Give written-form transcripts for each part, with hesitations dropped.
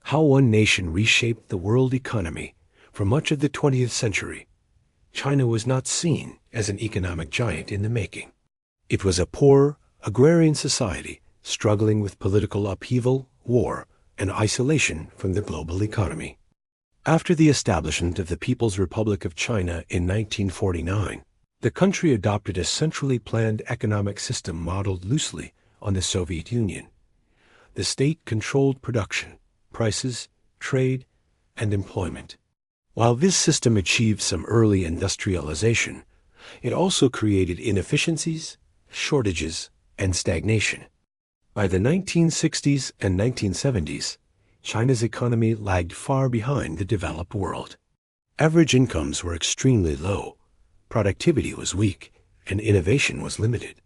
How one nation reshaped the world economy. For much of the 20th century, China was not seen as an economic giant in the making. It was a poor, agrarian society struggling with political upheaval, war, and isolation from the global economy. After the establishment of the People's Republic of China in 1949, the country adopted a centrally planned economic system modeled loosely on the Soviet Union. The state controlled production, prices, trade, and employment. While this system achieved some early industrialization, it also created inefficiencies, shortages, and stagnation. By the 1960s and 1970s, China's economy lagged far behind the developed world. Average incomes were extremely low, productivity was weak, and innovation was limited.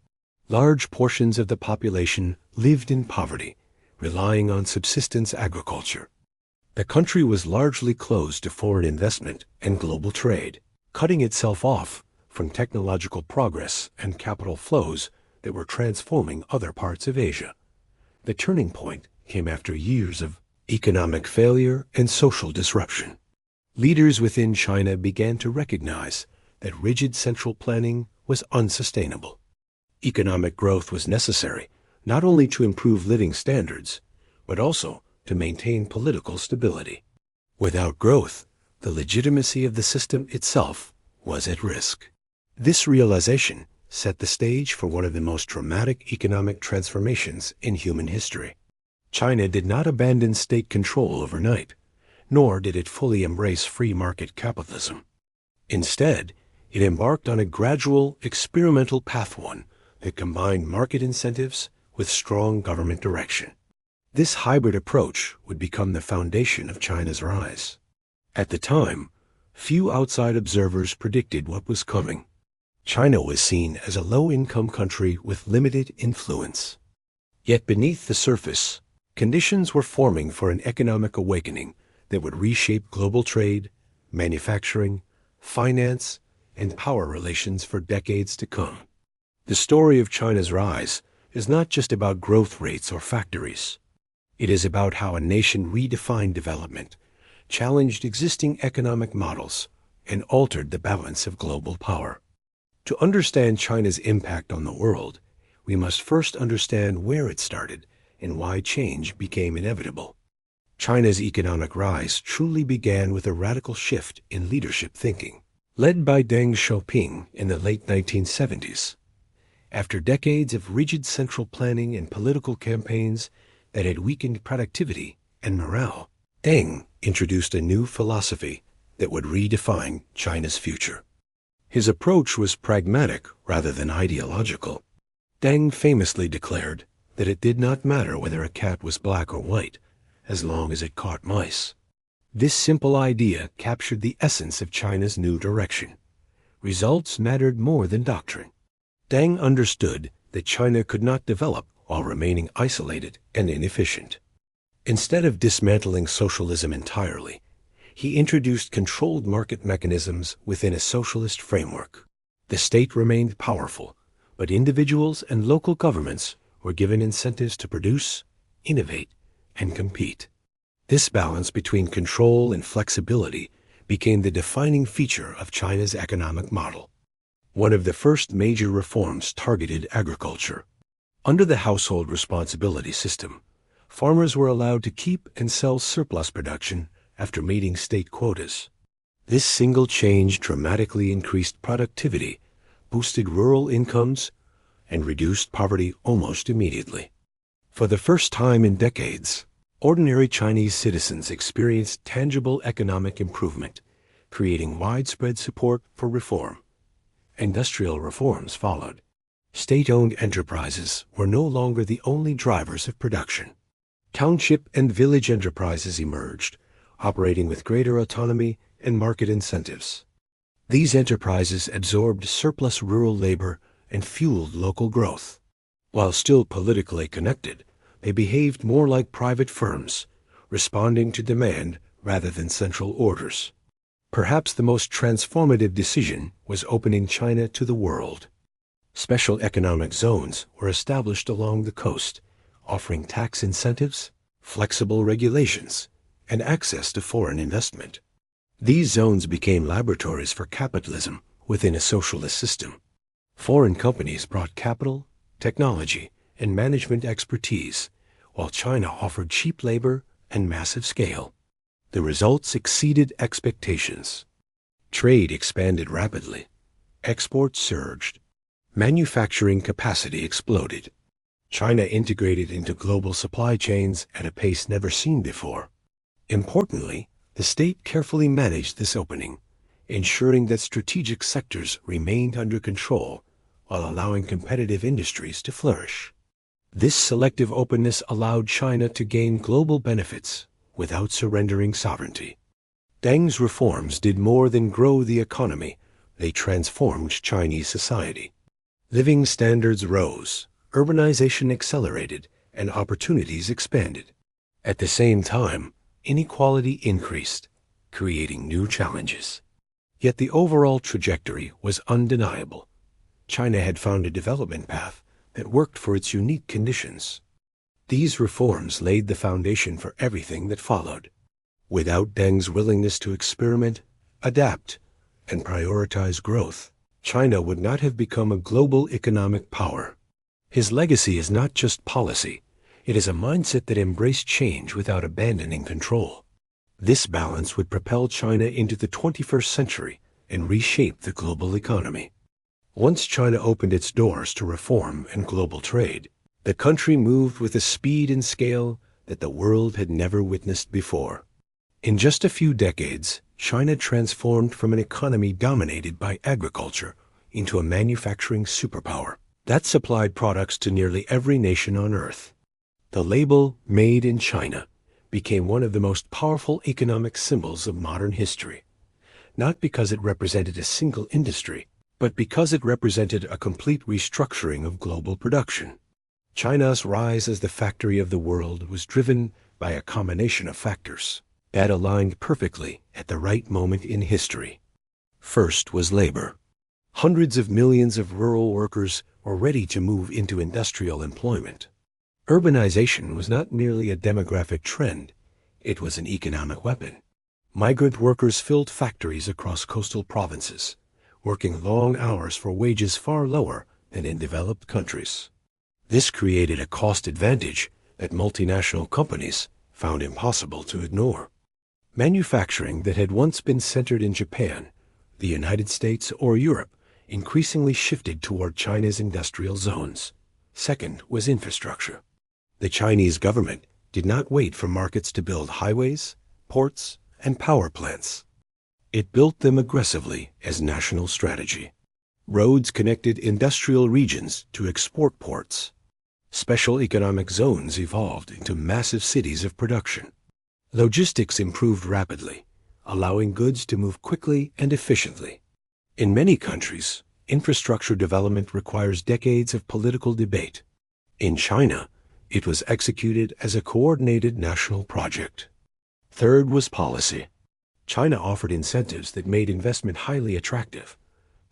Large portions of the population lived in poverty, relying on subsistence agriculture. The country was largely closed to foreign investment and global trade, cutting itself off from technological progress and capital flows that were transforming other parts of Asia. The turning point came after years of economic failure and social disruption. Leaders within China began to recognize that rigid central planning was unsustainable. Economic growth was necessary not only to improve living standards, but also to maintain political stability. Without growth, the legitimacy of the system itself was at risk. This realization set the stage for one of the most dramatic economic transformations in human history. China did not abandon state control overnight, nor did it fully embrace free market capitalism. Instead, it embarked on a gradual, experimental path that combined market incentives with strong government direction. This hybrid approach would become the foundation of China's rise. At the time, few outside observers predicted what was coming. China was seen as a low-income country with limited influence. Yet beneath the surface, conditions were forming for an economic awakening that would reshape global trade, manufacturing, finance, and power relations for decades to come. The story of China's rise is not just about growth rates or factories. It is about how a nation redefined development, challenged existing economic models, and altered the balance of global power. To understand China's impact on the world, we must first understand where it started and why change became inevitable. China's economic rise truly began with a radical shift in leadership thinking, led by Deng Xiaoping in the late 1970s. After decades of rigid central planning and political campaigns that had weakened productivity and morale, Deng introduced a new philosophy that would redefine China's future. His approach was pragmatic rather than ideological. Deng famously declared that it did not matter whether a cat was black or white, as long as it caught mice. This simple idea captured the essence of China's new direction. Results mattered more than doctrine. Deng understood that China could not develop while remaining isolated and inefficient. Instead of dismantling socialism entirely, he introduced controlled market mechanisms within a socialist framework. The state remained powerful, but individuals and local governments were given incentives to produce, innovate, and compete. This balance between control and flexibility became the defining feature of China's economic model. One of the first major reforms targeted agriculture. Under the household responsibility system, farmers were allowed to keep and sell surplus production after meeting state quotas. This single change dramatically increased productivity, boosted rural incomes, and reduced poverty almost immediately. For the first time in decades, ordinary Chinese citizens experienced tangible economic improvement, creating widespread support for reform. Industrial reforms followed. State-owned enterprises were no longer the only drivers of production. Township and village enterprises emerged, operating with greater autonomy and market incentives. These enterprises absorbed surplus rural labor and fueled local growth. While still politically connected, they behaved more like private firms, responding to demand rather than central orders. Perhaps the most transformative decision was opening China to the world. Special economic zones were established along the coast, offering tax incentives, flexible regulations, and access to foreign investment. These zones became laboratories for capitalism within a socialist system. Foreign companies brought capital, technology, and management expertise, while China offered cheap labor and massive scale. The results exceeded expectations. Trade expanded rapidly. Exports surged. Manufacturing capacity exploded. China integrated into global supply chains at a pace never seen before. Importantly, the state carefully managed this opening, ensuring that strategic sectors remained under control while allowing competitive industries to flourish. This selective openness allowed China to gain global benefits without surrendering sovereignty. Deng's reforms did more than grow the economy, they transformed Chinese society. Living standards rose, urbanization accelerated, and opportunities expanded. At the same time, inequality increased, creating new challenges. Yet the overall trajectory was undeniable. China had found a development path that worked for its unique conditions. These reforms laid the foundation for everything that followed. Without Deng's willingness to experiment, adapt, and prioritize growth, China would not have become a global economic power. His legacy is not just policy, it is a mindset that embraced change without abandoning control. This balance would propel China into the 21st century and reshape the global economy. Once China opened its doors to reform and global trade, the country moved with a speed and scale that the world had never witnessed before. In just a few decades, China transformed from an economy dominated by agriculture into a manufacturing superpower that supplied products to nearly every nation on Earth. The label "Made in China" became one of the most powerful economic symbols of modern history, not because it represented a single industry, but because it represented a complete restructuring of global production. China's rise as the factory of the world was driven by a combination of factors that aligned perfectly at the right moment in history. First was labor. Hundreds of millions of rural workers were ready to move into industrial employment. Urbanization was not merely a demographic trend, it was an economic weapon. Migrant workers filled factories across coastal provinces, working long hours for wages far lower than in developed countries. This created a cost advantage that multinational companies found impossible to ignore. Manufacturing that had once been centered in Japan, the United States, or Europe increasingly shifted toward China's industrial zones. Second was infrastructure. The Chinese government did not wait for markets to build highways, ports, and power plants. It built them aggressively as national strategy. Roads connected industrial regions to export ports. Special economic zones evolved into massive cities of production. Logistics improved rapidly, allowing goods to move quickly and efficiently. In many countries, infrastructure development requires decades of political debate. In China, it was executed as a coordinated national project. Third was policy. China offered incentives that made investment highly attractive.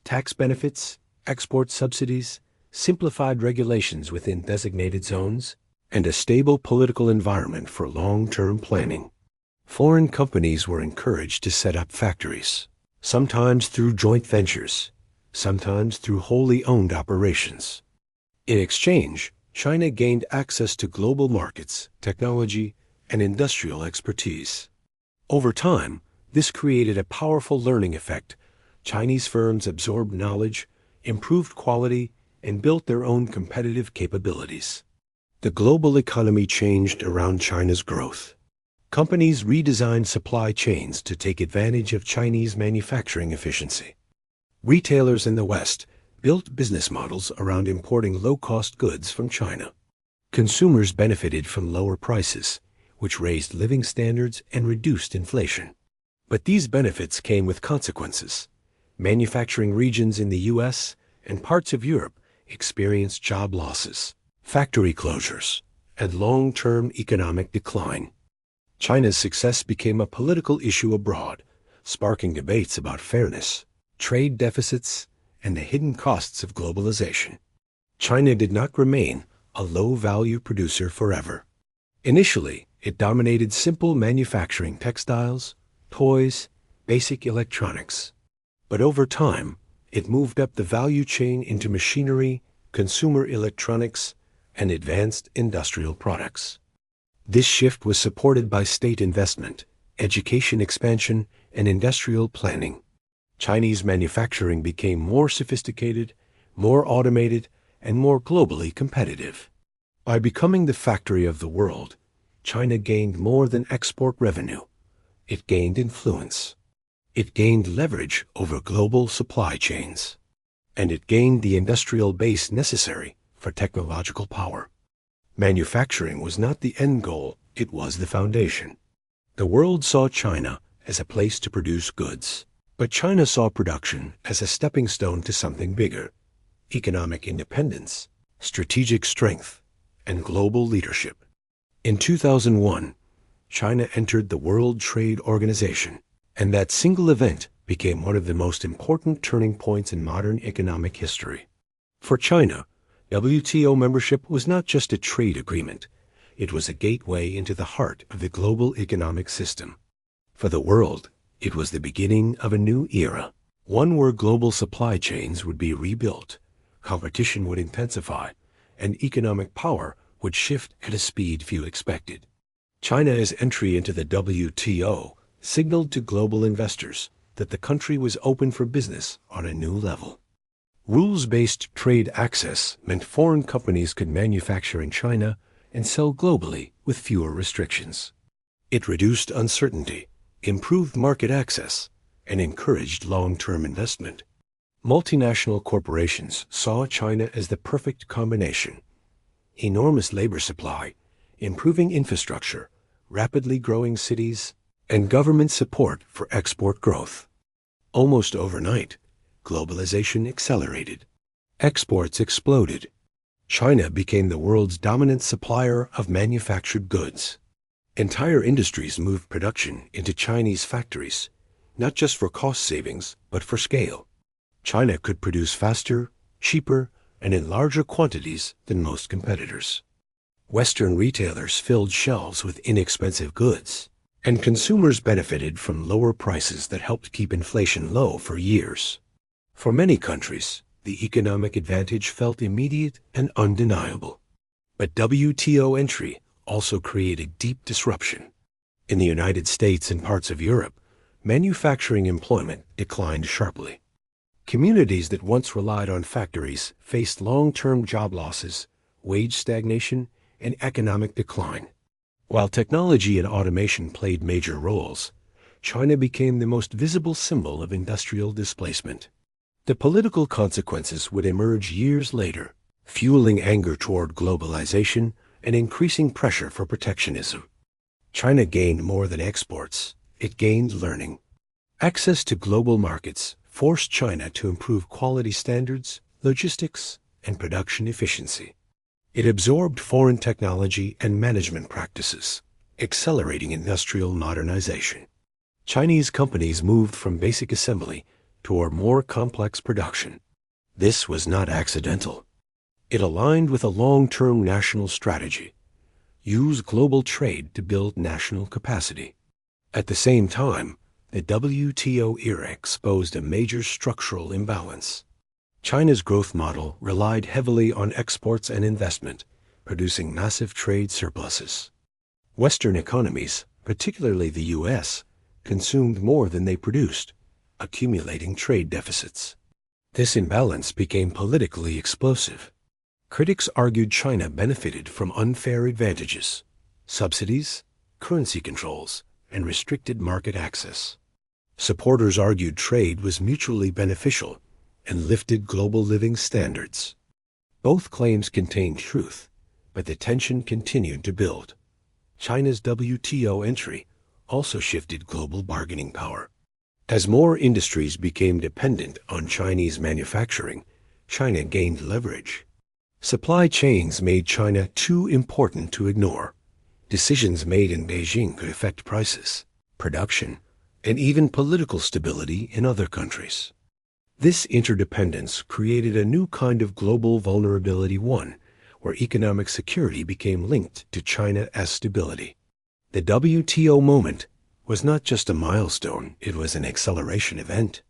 Tax benefits, export subsidies, simplified regulations within designated zones, and a stable political environment for long-term planning. Foreign companies were encouraged to set up factories, sometimes through joint ventures, sometimes through wholly owned operations. In exchange, China gained access to global markets, technology, and industrial expertise. Over time, this created a powerful learning effect. Chinese firms absorbed knowledge, improved quality, and built their own competitive capabilities. The global economy changed around China's growth. Companies redesigned supply chains to take advantage of Chinese manufacturing efficiency. Retailers in the West built business models around importing low-cost goods from China. Consumers benefited from lower prices, which raised living standards and reduced inflation. But these benefits came with consequences. Manufacturing regions in the U.S. and parts of Europe experienced job losses, factory closures, and long-term economic decline. China's success became a political issue abroad, sparking debates about fairness, trade deficits, and the hidden costs of globalization. China did not remain a low-value producer forever. Initially, It dominated simple manufacturing, textiles, toys, basic electronics. But over time, it moved up the value chain into machinery, consumer electronics, and advanced industrial products. This shift was supported by state investment, education expansion, and industrial planning. Chinese manufacturing became more sophisticated, more automated, and more globally competitive. By becoming the factory of the world, China gained more than export revenue. It gained influence. It gained leverage over global supply chains. And it gained the industrial base necessary for technological power. Manufacturing was not the end goal, it was the foundation. The world saw China as a place to produce goods. But China saw production as a stepping stone to something bigger: economic independence, strategic strength, and global leadership. In 2001, China entered the World Trade Organization, and that single event became one of the most important turning points in modern economic history. For China, WTO membership was not just a trade agreement, it was a gateway into the heart of the global economic system. For the world, it was the beginning of a new era, one where global supply chains would be rebuilt, competition would intensify, and economic power would shift at a speed few expected. China's entry into the WTO signaled to global investors that the country was open for business on a new level. Rules-based trade access meant foreign companies could manufacture in China and sell globally with fewer restrictions. It reduced uncertainty, improved market access, and encouraged long-term investment. Multinational corporations saw China as the perfect combination: enormous labor supply, improving infrastructure, rapidly growing cities, and government support for export growth. Almost overnight, globalization accelerated. Exports exploded. China became the world's dominant supplier of manufactured goods. Entire industries moved production into Chinese factories, not just for cost savings, but for scale. China could produce faster, cheaper, and in larger quantities than most competitors. Western retailers filled shelves with inexpensive goods, and consumers benefited from lower prices that helped keep inflation low for years. For many countries, the economic advantage felt immediate and undeniable. But WTO entry also created deep disruption. In the United States and parts of Europe, manufacturing employment declined sharply. Communities that once relied on factories faced long-term job losses, wage stagnation, and economic decline. While technology and automation played major roles, China became the most visible symbol of industrial displacement. The political consequences would emerge years later, fueling anger toward globalization and increasing pressure for protectionism. China gained more than exports; it gained learning. Access to global markets forced China to improve quality standards, logistics, and production efficiency. It absorbed foreign technology and management practices, accelerating industrial modernization. Chinese companies moved from basic assembly toward more complex production. This was not accidental. It aligned with a long-term national strategy: use global trade to build national capacity. At the same time, the WTO era exposed a major structural imbalance. China's growth model relied heavily on exports and investment, producing massive trade surpluses. Western economies, particularly the U.S., consumed more than they produced, accumulating trade deficits. This imbalance became politically explosive. Critics argued China benefited from unfair advantages: subsidies, currency controls, and restricted market access. Supporters argued trade was mutually beneficial and lifted global living standards. Both claims contained truth, but the tension continued to build. China's WTO entry also shifted global bargaining power. As more industries became dependent on Chinese manufacturing, China gained leverage. Supply chains made China too important to ignore. Decisions made in Beijing could affect prices, production, and even political stability in other countries. This interdependence created a new kind of global vulnerability, one where economic security became linked to China's stability. The WTO moment was not just a milestone, it was an acceleration event.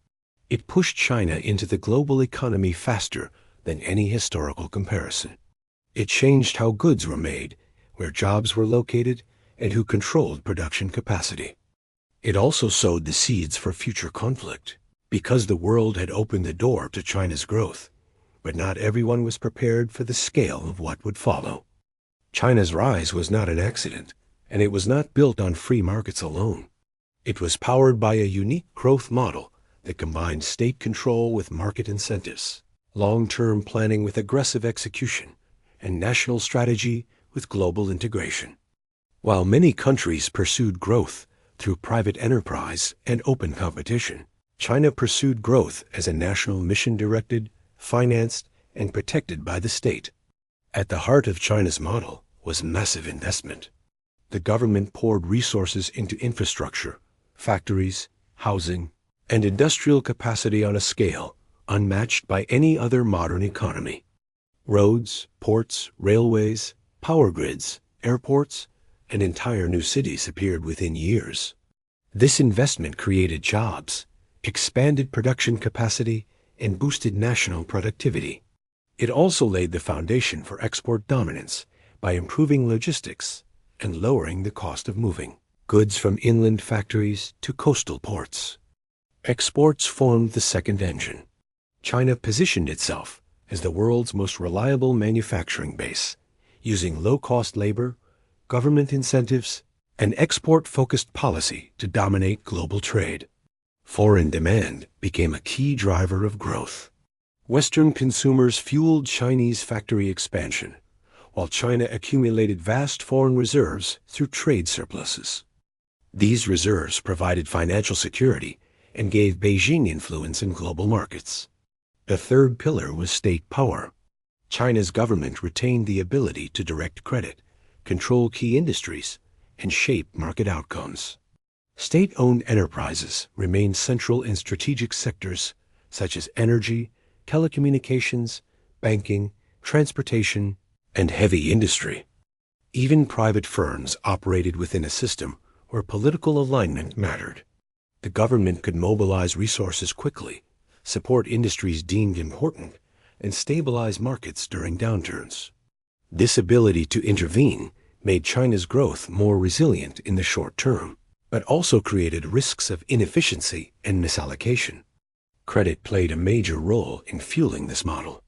It pushed China into the global economy faster than any historical comparison. It changed how goods were made, where jobs were located, and who controlled production capacity. It also sowed the seeds for future conflict, because the world had opened the door to China's growth, but not everyone was prepared for the scale of what would follow. China's rise was not an accident, and it was not built on free markets alone. It was powered by a unique growth model that combined state control with market incentives, long-term planning with aggressive execution, and national strategy with global integration. While many countries pursued growth through private enterprise and open competition, China pursued growth as a national mission directed, financed, and protected by the state. At the heart of China's model was massive investment. The government poured resources into infrastructure, factories, housing, and industrial capacity on a scale unmatched by any other modern economy. Roads, ports, railways, power grids, airports, and entire new cities appeared within years. This investment created jobs, expanded production capacity, and boosted national productivity. It also laid the foundation for export dominance by improving logistics and lowering the cost of moving goods from inland factories to coastal ports. Exports formed the second engine. China positioned itself as the world's most reliable manufacturing base, using low-cost labor, government incentives, and export-focused policy to dominate global trade. Foreign demand became a key driver of growth. Western consumers fueled Chinese factory expansion, while China accumulated vast foreign reserves through trade surpluses. These reserves provided financial security and gave Beijing influence in global markets. The third pillar was state power. China's government retained the ability to direct credit, control key industries, and shape market outcomes. State-owned enterprises remained central in strategic sectors such as energy, telecommunications, banking, transportation, and heavy industry. Even private firms operated within a system where political alignment mattered. The government could mobilize resources quickly, support industries deemed important, and stabilize markets during downturns. This ability to intervene made China's growth more resilient in the short term, but also created risks of inefficiency and misallocation. Credit played a major role in fueling this model.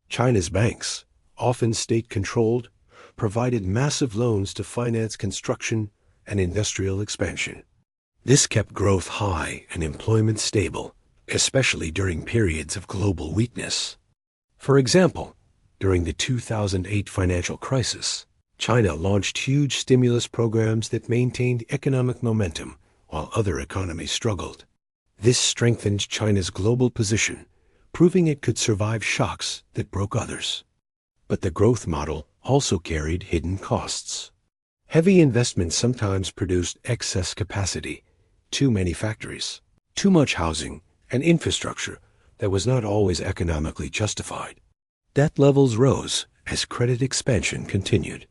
China's banks, often state-controlled, provided massive loans to finance construction and industrial expansion. This kept growth high and employment stable, especially during periods of global weakness. For example, during the 2008 financial crisis, China launched huge stimulus programs that maintained economic momentum while other economies struggled. This strengthened China's global position, proving it could survive shocks that broke others. But the growth model also carried hidden costs. Heavy investment sometimes produced excess capacity, too many factories, too much housing, and infrastructure that was not always economically justified. Debt levels rose as credit expansion continued.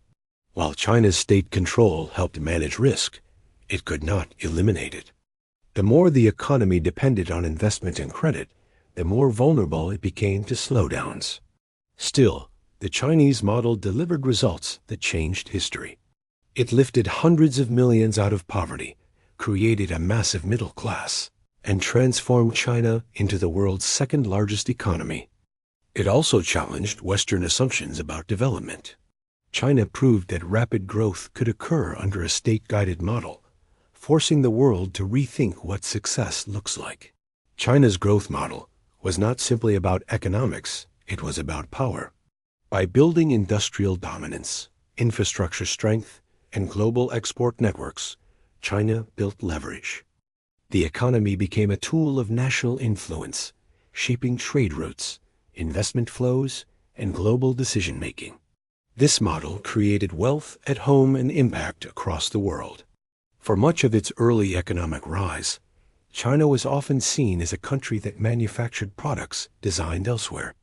While China's state control helped manage risk, it could not eliminate it. The more the economy depended on investment and credit, the more vulnerable it became to slowdowns. Still, the Chinese model delivered results that changed history. It lifted hundreds of millions out of poverty, created a massive middle class, and transformed China into the world's second-largest economy. It also challenged Western assumptions about development. China proved that rapid growth could occur under a state-guided model, forcing the world to rethink what success looks like. China's growth model was not simply about economics, it was about power. By building industrial dominance, infrastructure strength, and global export networks, China built leverage. The economy became a tool of national influence, shaping trade routes, investment flows, and global decision-making. This model created wealth at home and impact across the world. For much of its early economic rise, China was often seen as a country that manufactured products designed elsewhere.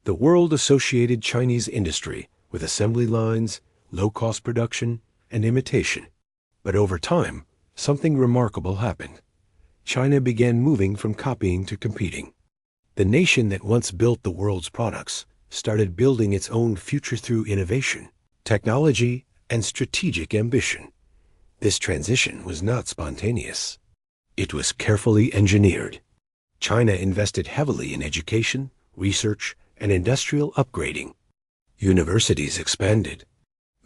The world associated Chinese industry with assembly lines, low-cost production, and imitation. But over time, something remarkable happened. China began moving from copying to competing. The nation that once built the world's products started building its own future through innovation, technology, and strategic ambition. This transition was not spontaneous. It was carefully engineered. China invested heavily in education, research, and industrial upgrading. Universities expanded.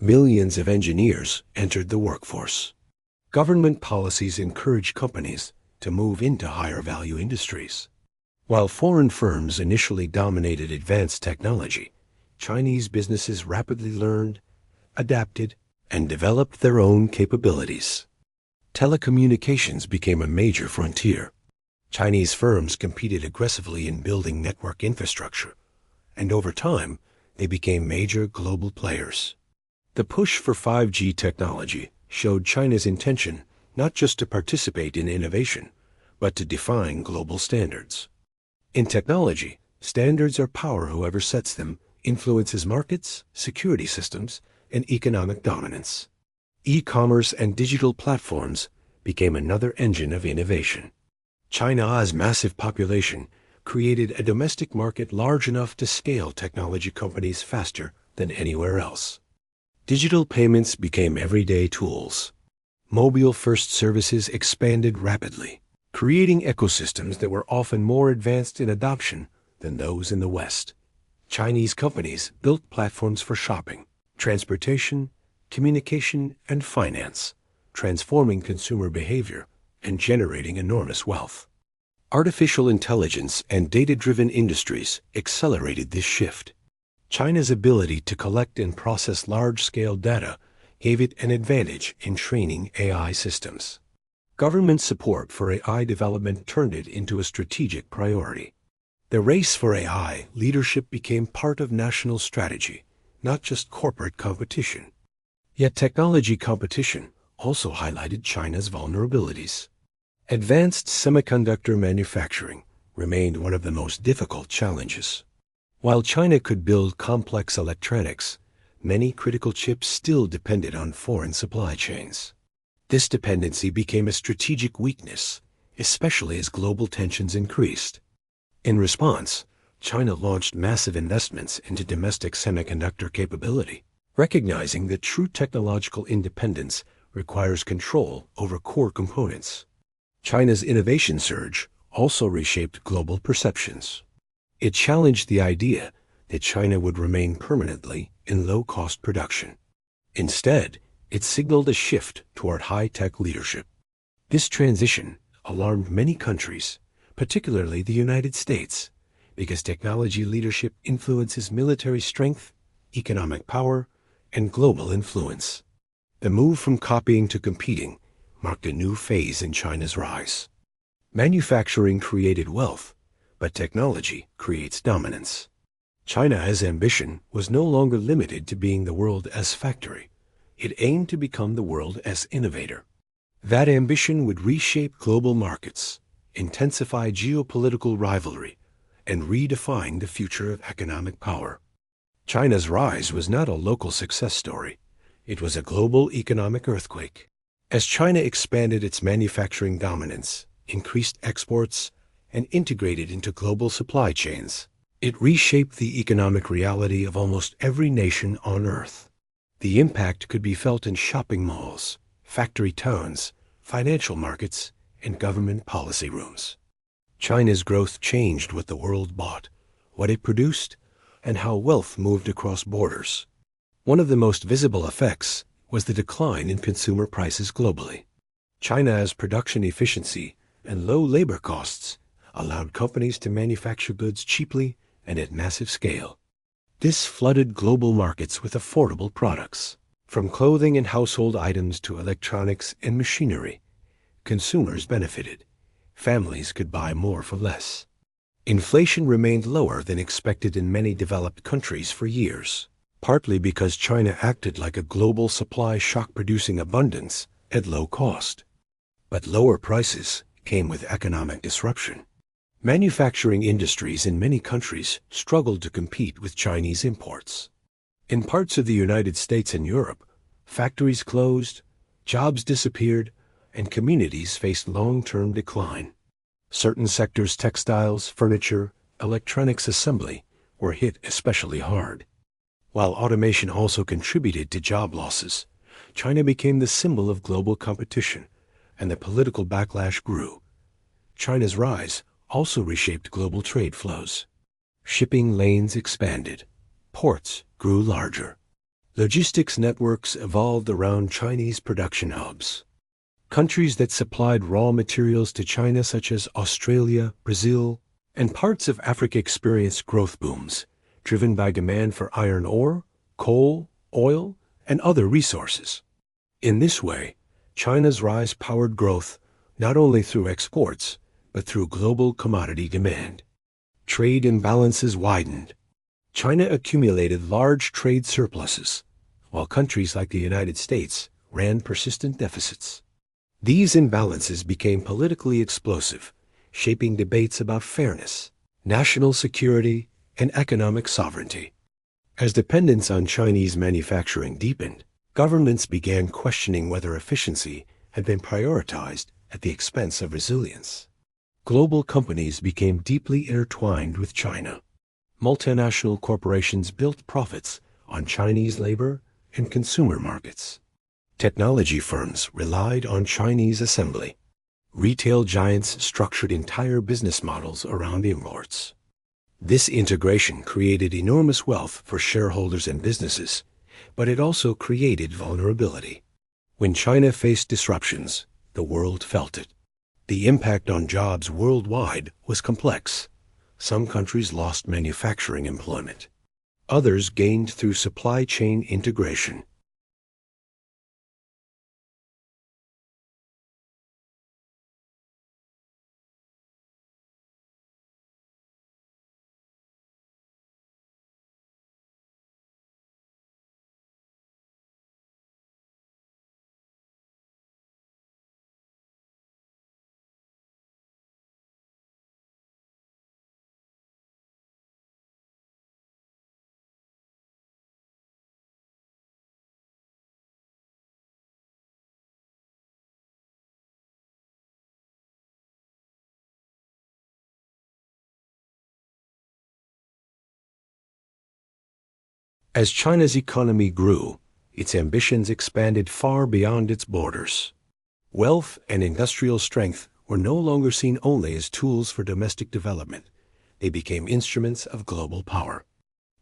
Millions of engineers entered the workforce. Government policies encouraged companies to move into higher-value industries. While foreign firms initially dominated advanced technology, Chinese businesses rapidly learned, adapted, and developed their own capabilities. Telecommunications became a major frontier. Chinese firms competed aggressively in building network infrastructure, and over time, they became major global players. The push for 5G technology showed China's intention not just to participate in innovation, but to define global standards. In technology, standards are power. Whoever sets them influences markets, security systems, and economic dominance. E-commerce and digital platforms became another engine of innovation. China's massive population created a domestic market large enough to scale technology companies faster than anywhere else. Digital payments became everyday tools. Mobile-first services expanded rapidly, creating ecosystems that were often more advanced in adoption than those in the West. Chinese companies built platforms for shopping, transportation, communication, and finance, transforming consumer behavior and generating enormous wealth. Artificial intelligence and data-driven industries accelerated this shift. China's ability to collect and process large-scale data gave it an advantage in training AI systems. Government support for AI development turned it into a strategic priority. The race for AI leadership became part of national strategy, not just corporate competition. Yet technology competition also highlighted China's vulnerabilities. Advanced semiconductor manufacturing remained one of the most difficult challenges. While China could build complex electronics, many critical chips still depended on foreign supply chains. This dependency became a strategic weakness, especially as global tensions increased. In response, China launched massive investments into domestic semiconductor capability, recognizing that true technological independence requires control over core components. China's innovation surge also reshaped global perceptions. It challenged the idea that China would remain permanently in low-cost production. Instead, it signaled a shift toward high-tech leadership. This transition alarmed many countries, particularly the United States, because technology leadership influences military strength, economic power, and global influence. The move from copying to competing marked a new phase in China's rise. Manufacturing created wealth, but technology creates dominance. China's ambition was no longer limited to being the world as factory. It aimed to become the world as innovator. That ambition would reshape global markets, intensify geopolitical rivalry, and redefine the future of economic power. China's rise was not a local success story. It was a global economic earthquake. As China expanded its manufacturing dominance, increased exports, and integrated into global supply chains, it reshaped the economic reality of almost every nation on Earth. The impact could be felt in shopping malls, factory towns, financial markets, and government policy rooms. China's growth changed what the world bought, what it produced, and how wealth moved across borders. One of the most visible effects was the decline in consumer prices globally. China's production efficiency and low labor costs allowed companies to manufacture goods cheaply and at massive scale. This flooded global markets with affordable products. From clothing and household items to electronics and machinery, consumers benefited. Families could buy more for less. Inflation remained lower than expected in many developed countries for years, partly because China acted like a global supply shock, producing abundance at low cost. But lower prices came with economic disruption. Manufacturing industries in many countries struggled to compete with Chinese imports. In parts of the United States and Europe, factories closed, Jobs disappeared, and communities faced long-term decline. Certain sectors, textiles, furniture, electronics assembly, were hit especially hard. While automation also contributed to job losses, China became the symbol of global competition, and the political backlash grew. China's rise also reshaped global trade flows. Shipping lanes expanded. Ports grew larger. Logistics networks evolved around Chinese production hubs. Countries that supplied raw materials to China, such as Australia, Brazil, and parts of Africa, experienced growth booms, driven by demand for iron ore, coal, oil, and other resources. In this way, China's rise powered growth not only through exports, but through global commodity demand. Trade imbalances widened. China accumulated large trade surpluses, while countries like the United States ran persistent deficits. These imbalances became politically explosive, shaping debates about fairness, national security, and economic sovereignty. As dependence on Chinese manufacturing deepened, governments began questioning whether efficiency had been prioritized at the expense of resilience. Global companies became deeply intertwined with China. Multinational corporations built profits on Chinese labor and consumer markets. Technology firms relied on Chinese assembly. Retail giants structured entire business models around imports. This integration created enormous wealth for shareholders and businesses, but it also created vulnerability. When China faced disruptions, the world felt it. The impact on jobs worldwide was complex. Some countries lost manufacturing employment. Others gained through supply chain integration. As China's economy grew, its ambitions expanded far beyond its borders. Wealth and industrial strength were no longer seen only as tools for domestic development. They became instruments of global power.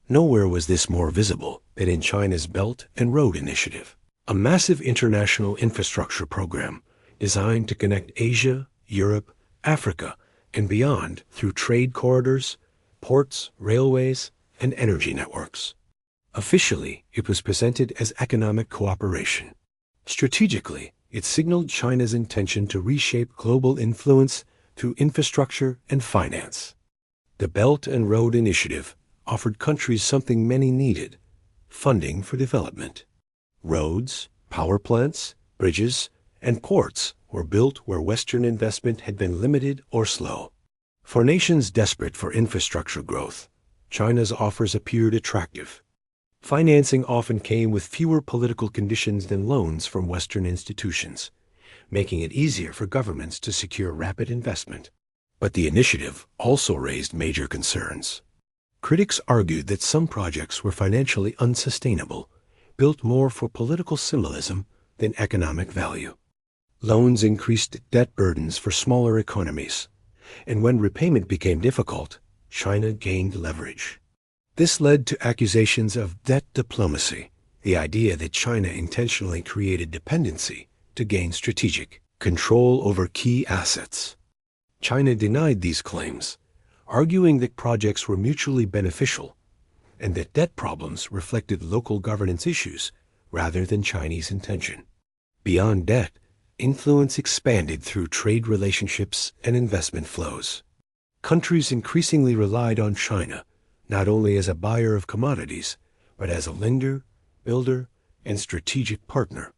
Nowhere was this more visible than in China's Belt and Road Initiative, a massive international infrastructure program designed to connect Asia, Europe, Africa, and beyond through trade corridors, ports, railways, and energy networks. Officially, it was presented as economic cooperation. Strategically, it signaled China's intention to reshape global influence through infrastructure and finance. The Belt and Road Initiative offered countries something many needed: funding for development. Roads, power plants, bridges, and ports were built where Western investment had been limited or slow. For nations desperate for infrastructure growth, China's offers appeared attractive. Financing often came with fewer political conditions than loans from Western institutions, making it easier for governments to secure rapid investment. But the initiative also raised major concerns. Critics argued that some projects were financially unsustainable, built more for political symbolism than economic value. Loans increased debt burdens for smaller economies, and when repayment became difficult, China gained leverage. This led to accusations of debt diplomacy, the idea that China intentionally created dependency to gain strategic control over key assets. China denied these claims, arguing that projects were mutually beneficial and that debt problems reflected local governance issues rather than Chinese intention. Beyond debt, influence expanded through trade relationships and investment flows. Countries increasingly relied on China not only as a buyer of commodities, but as a lender, builder, and strategic partner.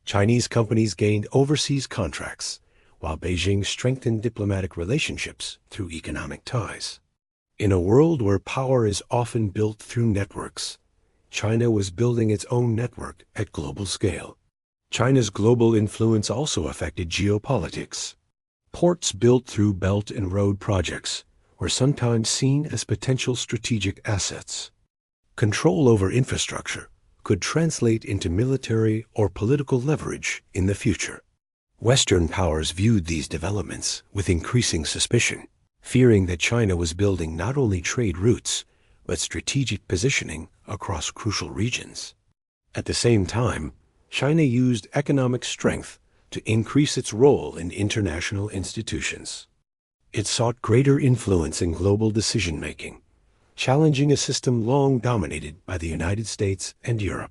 Chinese companies gained overseas contracts, while Beijing strengthened diplomatic relationships through economic ties. In a world where power is often built through networks, China was building its own network at global scale. China's global influence also affected geopolitics. Ports built through Belt and Road projects were sometimes seen as potential strategic assets. Control over infrastructure could translate into military or political leverage in the future. Western powers viewed these developments with increasing suspicion, fearing that China was building not only trade routes, but strategic positioning across crucial regions. At the same time, China used economic strength to increase its role in international institutions. It sought greater influence in global decision-making, challenging a system long dominated by the United States and Europe.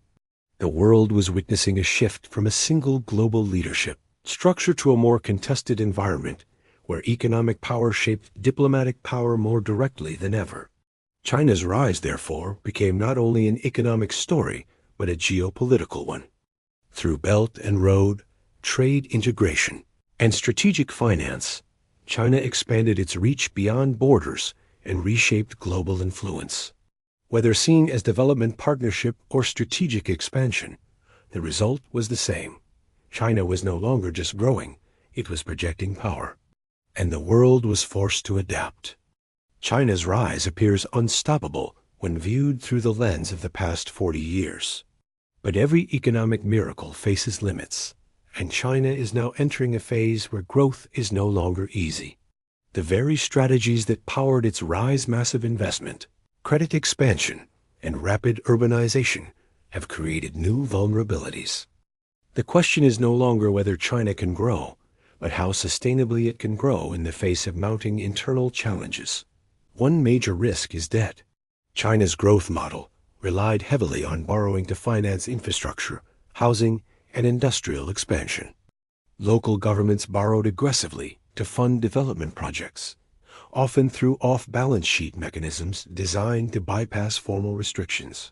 The world was witnessing a shift from a single global leadership structure to a more contested environment where economic power shaped diplomatic power more directly than ever. China's rise, therefore, became not only an economic story, but a geopolitical one. Through Belt and Road, trade integration, and strategic finance, China expanded its reach beyond borders and reshaped global influence. Whether seen as development partnership or strategic expansion, the result was the same. China was no longer just growing, it was projecting power. And the world was forced to adapt. China's rise appears unstoppable when viewed through the lens of the past 40 years. But every economic miracle faces limits, and China is now entering a phase where growth is no longer easy. The very strategies that powered its rise, massive investment, credit expansion, and rapid urbanization, have created new vulnerabilities. The question is no longer whether China can grow, but how sustainably it can grow in the face of mounting internal challenges. One major risk is debt. China's growth model relied heavily on borrowing to finance infrastructure, housing, and industrial expansion. Local governments borrowed aggressively to fund development projects, often through off-balance sheet mechanisms designed to bypass formal restrictions.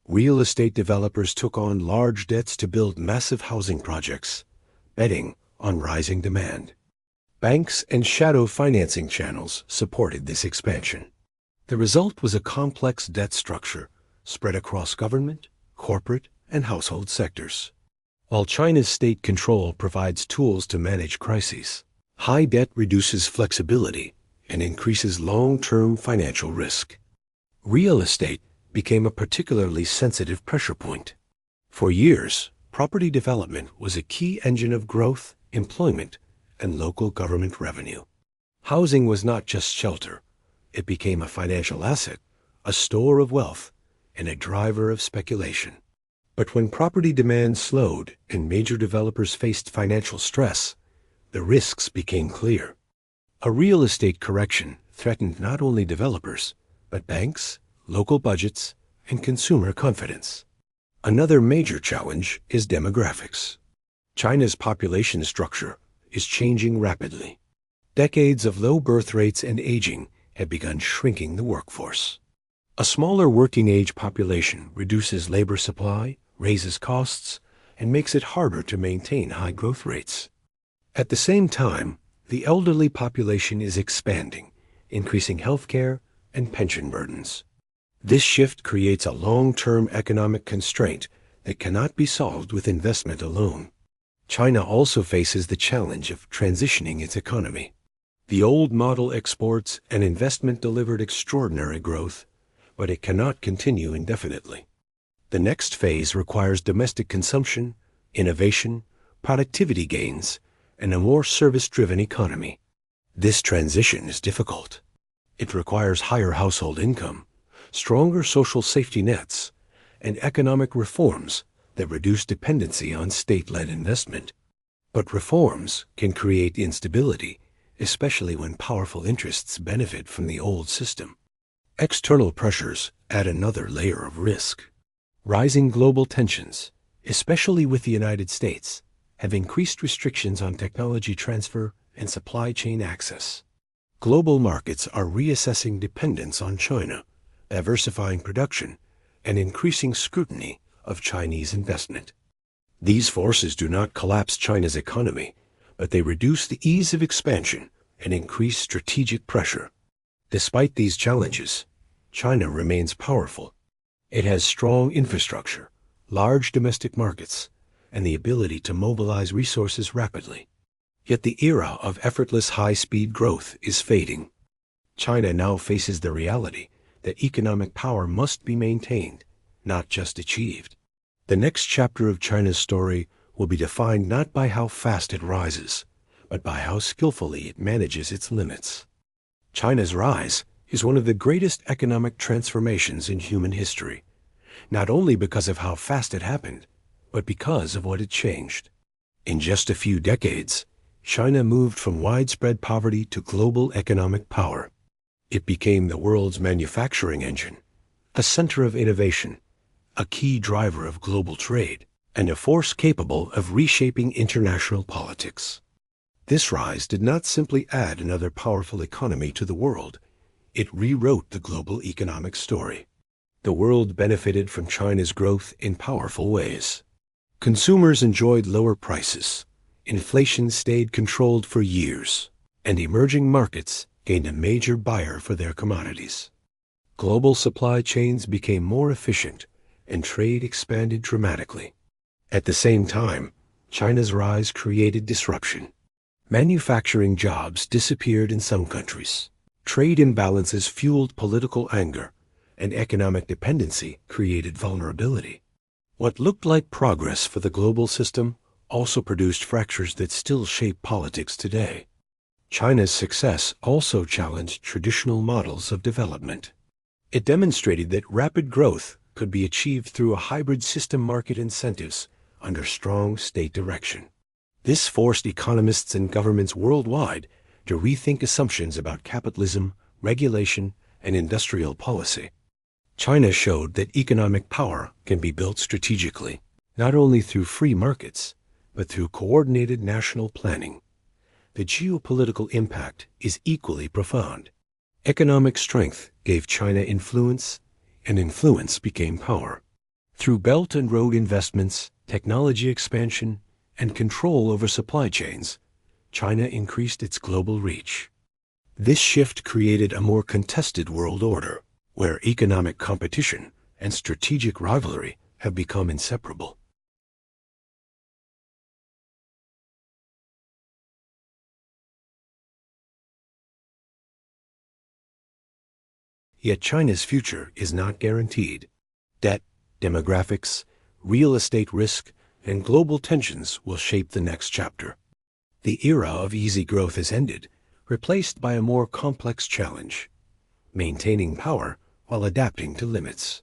Real estate developers took on large debts to build massive housing projects, betting on rising demand. Banks and shadow financing channels supported this expansion. The result was a complex debt structure spread across government, corporate, and household sectors. While China's state control provides tools to manage crises, high debt reduces flexibility and increases long-term financial risk. Real estate became a particularly sensitive pressure point. For years, property development was a key engine of growth, employment, and local government revenue. Housing was not just shelter. It became a financial asset, a store of wealth, and a driver of speculation. But when property demand slowed and major developers faced financial stress, the risks became clear. A real estate correction threatened not only developers, but banks, local budgets, and consumer confidence. Another major challenge is demographics. China's population structure is changing rapidly. Decades of low birth rates and aging have begun shrinking the workforce. A smaller working-age population reduces labor supply, raises costs, and makes it harder to maintain high growth rates. At the same time, the elderly population is expanding, increasing healthcare and pension burdens. This shift creates a long-term economic constraint that cannot be solved with investment alone. China also faces the challenge of transitioning its economy. The old model exports and investment delivered extraordinary growth, but it cannot continue indefinitely. The next phase requires domestic consumption, innovation, productivity gains, and a more service-driven economy. This transition is difficult. It requires higher household income, stronger social safety nets, and economic reforms that reduce dependency on state-led investment. But reforms can create instability, especially when powerful interests benefit from the old system. External pressures add another layer of risk. Rising global tensions, especially with the United States, have increased restrictions on technology transfer and supply chain access. Global markets are reassessing dependence on China, diversifying production, and increasing scrutiny of Chinese investment. These forces do not collapse China's economy, but they reduce the ease of expansion and increase strategic pressure. Despite these challenges, China remains powerful. It has strong infrastructure, large domestic markets, and the ability to mobilize resources rapidly. Yet the era of effortless high-speed growth is fading. China now faces the reality that economic power must be maintained, not just achieved. The next chapter of China's story will be defined not by how fast it rises, but by how skillfully it manages its limits. China's rise is one of the greatest economic transformations in human history, not only because of how fast it happened, but because of what it changed. In just a few decades, China moved from widespread poverty to global economic power. It became the world's manufacturing engine, a center of innovation, a key driver of global trade, and a force capable of reshaping international politics. This rise did not simply add another powerful economy to the world. It rewrote the global economic story. The world benefited from China's growth in powerful ways. Consumers enjoyed lower prices, inflation stayed controlled for years, and emerging markets gained a major buyer for their commodities. Global supply chains became more efficient, and trade expanded dramatically. At the same time, China's rise created disruption. Manufacturing jobs disappeared in some countries. Trade imbalances fueled political anger, and economic dependency created vulnerability. What looked like progress for the global system also produced fractures that still shape politics today. China's success also challenged traditional models of development. It demonstrated that rapid growth could be achieved through a hybrid system market incentives under strong state direction. This forced economists and governments worldwide to rethink assumptions about capitalism, regulation, and industrial policy. China showed that economic power can be built strategically, not only through free markets, but through coordinated national planning. The geopolitical impact is equally profound. Economic strength gave China influence, and influence became power. Through Belt and Road investments, technology expansion, and control over supply chains, China increased its global reach. This shift created a more contested world order, where economic competition and strategic rivalry have become inseparable. Yet China's future is not guaranteed. Debt, demographics, real estate risk, and global tensions will shape the next chapter. The era of easy growth has ended, replaced by a more complex challenge: maintaining power while adapting to limits.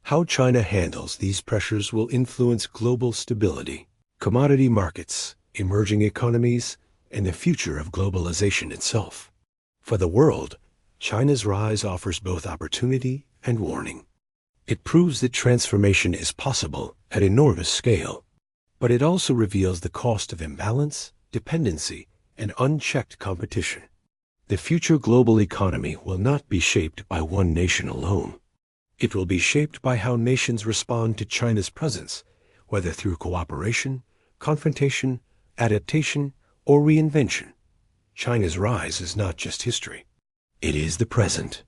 How China handles these pressures will influence global stability, commodity markets, emerging economies, and the future of globalization itself. For the world, China's rise offers both opportunity and warning. It proves that transformation is possible at enormous scale, but it also reveals the cost of imbalance, dependency, and unchecked competition. The future global economy will not be shaped by one nation alone. It will be shaped by how nations respond to China's presence, whether through cooperation, confrontation, adaptation, or reinvention. China's rise is not just history. It is the present.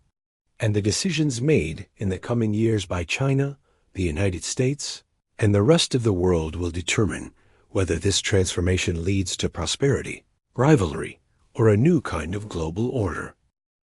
And the decisions made in the coming years by China, the United States, and the rest of the world will determine whether this transformation leads to prosperity, rivalry, or a new kind of global order.